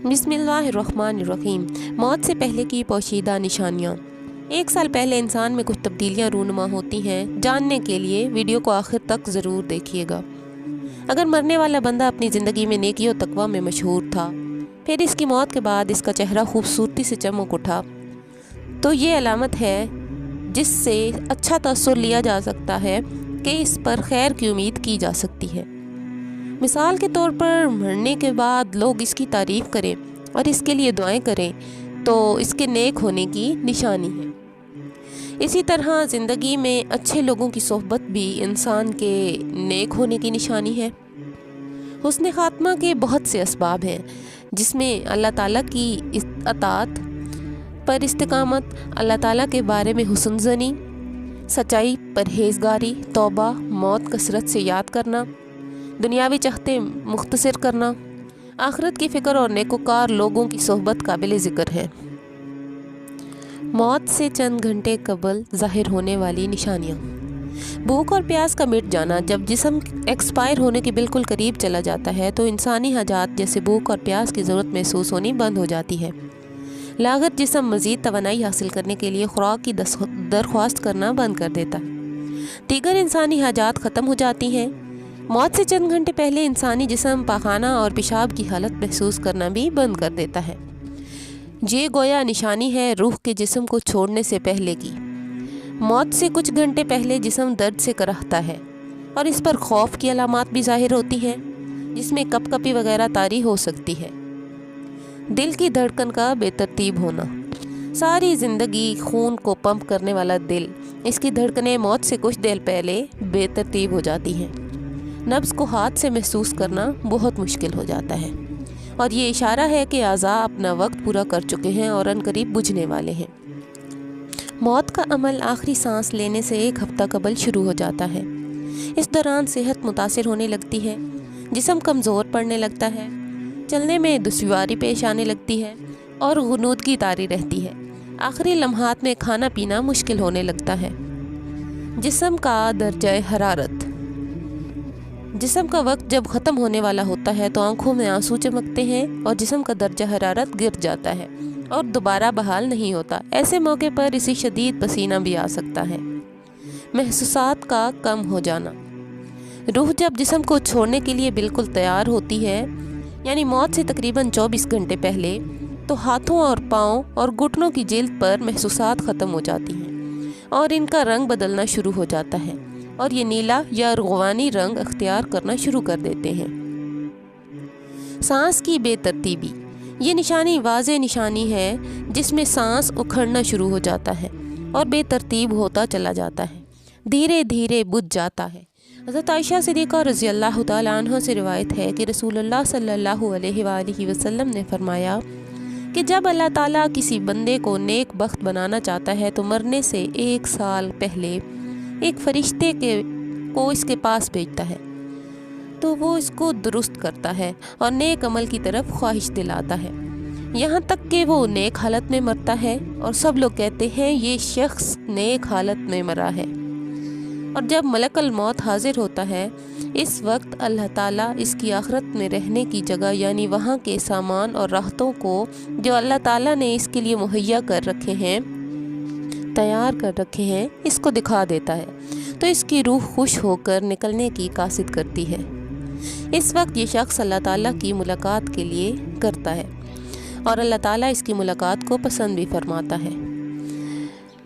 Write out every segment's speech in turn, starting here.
बिस्मिल्लाहिर्रहमानिर्रहीम। मौत से पहले की पोशीदा निशानियाँ। 1 साल पहले इंसान में कुछ तब्दीलियाँ रूनुमा होती हैं। जानने के लिए वीडियो को आखिर तक ज़रूर देखिएगा। अगर मरने वाला बंदा अपनी ज़िंदगी में नेकी और तकवा में मशहूर था, फिर इसकी मौत के बाद इसका चेहरा खूबसूरती से चमक उठा, तो ये अलामत है जिससे अच्छा तअस्सुर लिया जा सकता है कि इस पर खैर की उम्मीद की जा सकती है। मिसाल के तौर पर मरने के बाद लोग इसकी तारीफ़ करें और इसके लिए दुआएं करें तो इसके नेक होने की निशानी है। इसी तरह ज़िंदगी में अच्छे लोगों की सोहबत भी इंसान के नेक होने की निशानी है। हुस्न खात्मा के बहुत से असबाब हैं, जिसमें अल्लाह ताला की अताअत पर इस्तिकामत, अल्लाह ताला के बारे में हुस्न ज़नी, सच्चाई, परहेज़गारी, तौबा, मौत कसरत से याद करना, दुनियावी चाहते मुख्तसर करना, आखिरत की फ़िक्र और नेकोकार लोगों की सोहबत काबिल ज़िक्र है। मौत से चंद घंटे कबल ज़ाहिर होने वाली निशानियाँ। भूख और प्यास का मिट जाना। जब जिस्म एक्सपायर होने के बिल्कुल करीब चला जाता है तो इंसानी हाजात जैसे भूख और प्यास की ज़रूरत महसूस होनी बंद हो जाती है। लागत जिस्म मज़ीद तवानाई हासिल करने के लिए खुराक की दरख्वास्त करना बंद कर देता है। दीगर इंसानी हाजात ख़त्म हो जाती हैं। मौत से चंद घंटे पहले इंसानी जिस्म पाखाना और पेशाब की हालत महसूस करना भी बंद कर देता है। ये गोया निशानी है रूह के जिस्म को छोड़ने से पहले की। मौत से कुछ घंटे पहले जिस्म दर्द से कराहता है और इस पर खौफ की अलामात भी ज़ाहिर होती हैं, जिसमें कपकपी वगैरह तारी हो सकती है। दिल की धड़कन का बेतरतीब होना। सारी ज़िंदगी खून को पंप करने वाला दिल, इसकी धड़कनें मौत से कुछ देर पहले बेतरतीब हो जाती हैं। नब्ज़ को हाथ से महसूस करना बहुत मुश्किल हो जाता है और ये इशारा है कि आज़ा अपना वक्त पूरा कर चुके हैं और अनकरीब बुझने वाले हैं। मौत का अमल आखिरी सांस लेने से 1 हफ्ता कबल शुरू हो जाता है। इस दौरान सेहत मुतासिर होने लगती है, जिस्म कमज़ोर पड़ने लगता है, चलने में दुश्वारी पेश आने लगती है और गुनूदगी तारी रहती है। आखिरी लम्हात में खाना पीना मुश्किल होने लगता है। जिस्म का दर्जा हरारत। जिस्म का वक्त जब ख़त्म होने वाला होता है तो आंखों में आंसू चमकते हैं और जिस्म का दर्जा हरारत गिर जाता है और दोबारा बहाल नहीं होता। ऐसे मौके पर इसे शदीद पसीना भी आ सकता है। महसूसात का कम हो जाना। रूह जब जिस्म को छोड़ने के लिए बिल्कुल तैयार होती है, यानी मौत से तकरीबन 24 घंटे पहले, तो हाथों और पाँव और घुटनों की जिल्द पर महसूसात ख़त्म हो जाती हैं और इनका रंग बदलना शुरू हो जाता है और ये नीला या रुगवानी रंग अख्तियार करना शुरू कर देते हैं। सांस की बेतरतीबी। ये निशानी वाज़े निशानी है जिसमें सांस उखड़ना शुरू हो जाता है और बेतरतीब होता चला जाता है, धीरे धीरे बुझ जाता है। हज़रत आयशा सिद्दीक़ा रज़ियल्लाहु ताला अन्हा से रिवायत है कि रसूलुल्लाह सल्लल्लाहु अलैहि वसल्लम ने फरमाया कि जब अल्लाह ताला किसी बंदे को नेक बख्त बनाना चाहता है तो मरने से 1 साल पहले एक फरिश्ते को इसके पास भेजता है, तो वो इसको दुरुस्त करता है और नेक अमल की तरफ ख्वाहिश दिलाता है, यहाँ तक कि वो नेक हालत में मरता है और सब लोग कहते हैं ये शख्स नेक हालत में मरा है। और जब मलकल मौत हाजिर होता है, इस वक्त अल्लाह ताला इसकी आखिरत में रहने की जगह यानी वहाँ के सामान और राहतों को जो अल्लाह ताला ने इसके लिए मुहैया कर रखे हैं, तैयार कर रखे हैं, इसको दिखा देता है, तो इसकी रूह खुश होकर निकलने की कासिद करती है। इस वक्त ये शख्स अल्लाह ताला की मुलाकात के लिए करता है और अल्लाह ताला इसकी मुलाकात को पसंद भी फरमाता है।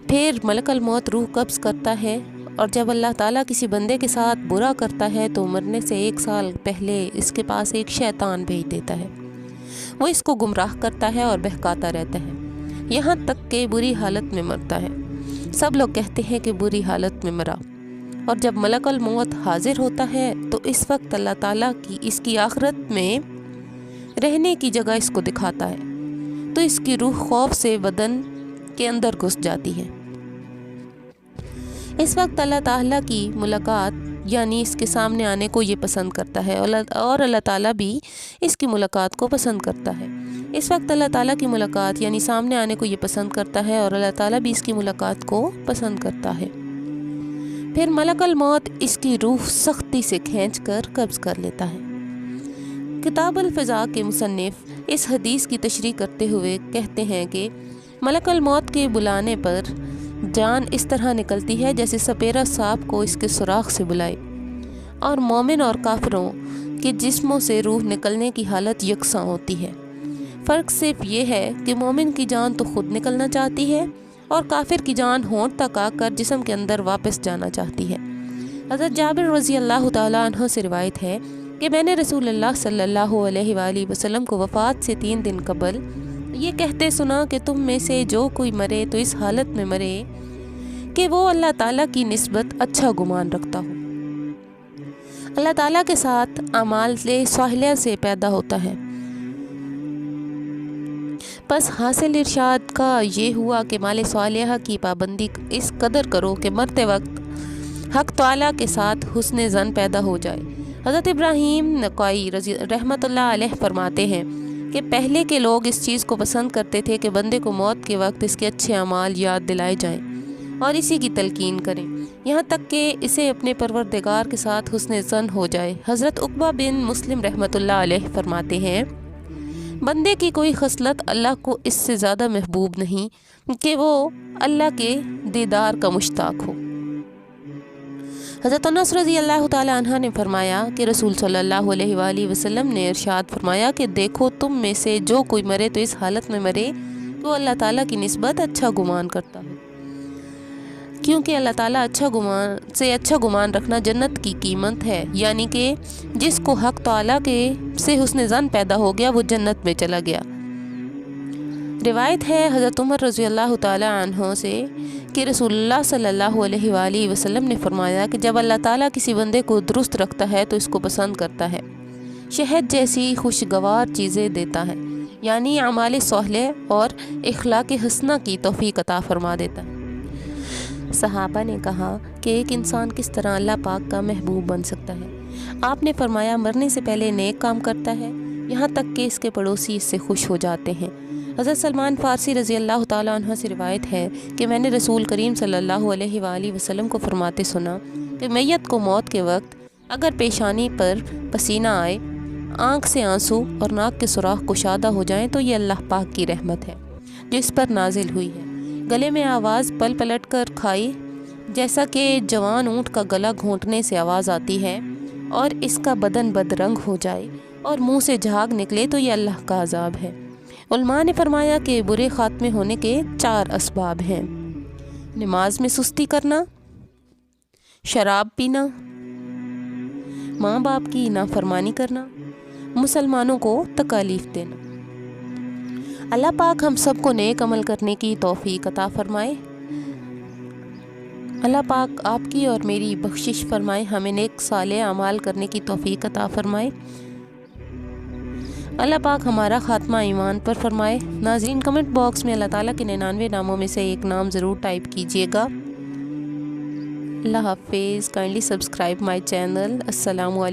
फिर मलकल मौत रूह कब्ज़ करता है और जब अल्लाह ताला किसी बंदे के साथ बुरा करता है तो मरने से 1 साल पहले इसके पास एक शैतान भेज देता है। वो इसको गुमराह करता है और बहकाता रहता है, यहाँ तक कि बुरी हालत में मरता है। सब लोग कहते हैं कि बुरी हालत में मरा। और जब मलकल मौत हाजिर होता है तो इस वक्त अल्लाह ताला की इसकी आखिरत में रहने की जगह इसको दिखाता है, तो इसकी रूह खौफ से बदन के अंदर घुस जाती है। इस वक्त अल्लाह ताला की मुलाकात यानी इसके सामने आने को ये पसंद करता है और अल्लाह ताला भी इसकी मुलाकात को पसंद करता है। इस वक्त अल्लाह ताला की मुलाकात यानी सामने आने को ये पसंद करता है और अल्लाह ताला भी इसकी मुलाकात को पसंद करता है। फिर मलकल मौत इसकी रूह सख्ती से खींच कर कब्ज़ कर लेता है। کتاب الفضا کے مصنف اس حدیث کی تشریح کرتے ہوئے کہتے ہیں کہ ملک الموت کے بلانے پر جان اس طرح نکلتی ہے جیسے سپیرا سانپ کو اس کے سوراخ سے بلائے، اور مومن اور کافروں کے جسموں سے روح نکلنے کی حالت یکساں ہوتی ہے۔ فرق صرف یہ ہے کہ مومن کی جان تو خود نکلنا چاہتی ہے اور کافر کی جان ہونٹ تک آ کر جسم کے اندر واپس جانا چاہتی ہے۔ حضرت جابر رضی اللہ تعالیٰ عنہ سے روایت ہے کہ میں نے رسول اللہ صلی اللہ علیہ وآلہ وسلم کو وفات سے 3 دن قبل یہ کہتے سنا کہ تم میں سے جو کوئی مرے تو اس حالت میں مرے کہ وہ اللہ تعالیٰ کی نسبت اچھا گمان رکھتا ہو۔ اللہ تعالیٰ کے ساتھ اعمال صالحہ سے پیدا ہوتا ہے۔ بس حاصل ارشاد کا یہ ہوا کہ مال صالحہ کی پابندی اس قدر کرو کہ مرتے وقت حق تعالیٰ کے ساتھ حسن ظن پیدا ہو جائے۔ حضرت ابراہیم نقائی رحمۃ اللہ علیہ فرماتے ہیں کہ پہلے کے لوگ اس چیز کو پسند کرتے تھے کہ بندے کو موت کے وقت اس کے اچھے اعمال یاد دلائے جائیں اور اسی کی تلقین کریں، یہاں تک کہ اسے اپنے پروردگار کے ساتھ حسن ظن ہو جائے۔ حضرت عقبہ بن مسلم رحمۃ اللہ علیہ فرماتے ہیں بندے کی کوئی خصلت اللہ کو اس سے زیادہ محبوب نہیں کہ وہ اللہ کے دیدار کا مشتاق ہو۔ حضرت انس رضی اللہ تعالیٰ عنہ نے فرمایا کہ رسول صلی اللہ علیہ وآلہ وسلم نے ارشاد فرمایا کہ دیکھو تم میں سے جو کوئی مرے تو اس حالت میں مرے کہ وہ اللہ تعالیٰ کی نسبت اچھا گمان کرتا ہو، کیونکہ اللہ تعالیٰ اچھا گمان رکھنا جنت کی قیمت ہے، یعنی کہ جس کو حق تعالیٰ سے حسن ظن پیدا ہو گیا وہ جنت میں چلا گیا۔ روایت ہے حضرت عمر رضی اللہ تعالیٰ عنہ سے کہ رسول اللہ صلی اللہ علیہ وآلہ وسلم نے فرمایا کہ جب اللہ تعالیٰ کسی بندے کو درست رکھتا ہے تو اس کو پسند کرتا ہے، شہد جیسی خوشگوار چیزیں دیتا ہے، یعنی اعمال صالح اور اخلاق حسنہ کی توفیق عطا فرما دیتا ہے۔ صحابہ نے کہا کہ ایک انسان کس طرح اللہ پاک کا محبوب بن سکتا ہے؟ آپ نے فرمایا مرنے سے پہلے نیک کام کرتا ہے، یہاں تک کہ اس کے پڑوسی اس سے خوش ہو جاتے ہیں۔ حضرت سلمان فارسی رضی اللہ تعالیٰ عنہ سے روایت ہے کہ میں نے رسول کریم صلی اللہ علیہ وآلہ وسلم کو فرماتے سنا کہ میت کو موت کے وقت اگر پیشانی پر پسینہ آئے، آنکھ سے آنسو اور ناک کے سوراخ کشادہ ہو جائیں تو یہ اللہ پاک کی رحمت ہے جو اس پر نازل ہوئی ہے۔ گلے میں آواز پلٹ کر کھائی، جیسا کہ جوان اونٹ کا گلا گھونٹنے سے آواز آتی ہے، اور اس کا بدن بدرنگ ہو جائے اور منہ سے جھاگ نکلے تو یہ اللہ کا عذاب ہے۔ علماء نے فرمایا کہ برے خاتمے ہونے کے 4 اسباب ہیں: نماز میں سستی کرنا، شراب پینا، ماں باپ کی نافرمانی کرنا، مسلمانوں کو تکالیف دینا۔ اللہ پاک ہم سب کو نیک عمل کرنے کی توفیق عطا فرمائے۔ اللہ پاک آپ کی اور میری بخشش فرمائے، ہمیں نیک صالح اعمال کرنے کی توفیق عطا فرمائے۔ اللہ پاک ہمارا خاتمہ ایمان پر فرمائے۔ ناظرین کمنٹ باکس میں اللہ تعالیٰ کے 99 ناموں میں سے ایک نام ضرور ٹائپ کیجیے گا۔ اللہ حافظ۔ Kindly subscribe my channel. السلام علیکم۔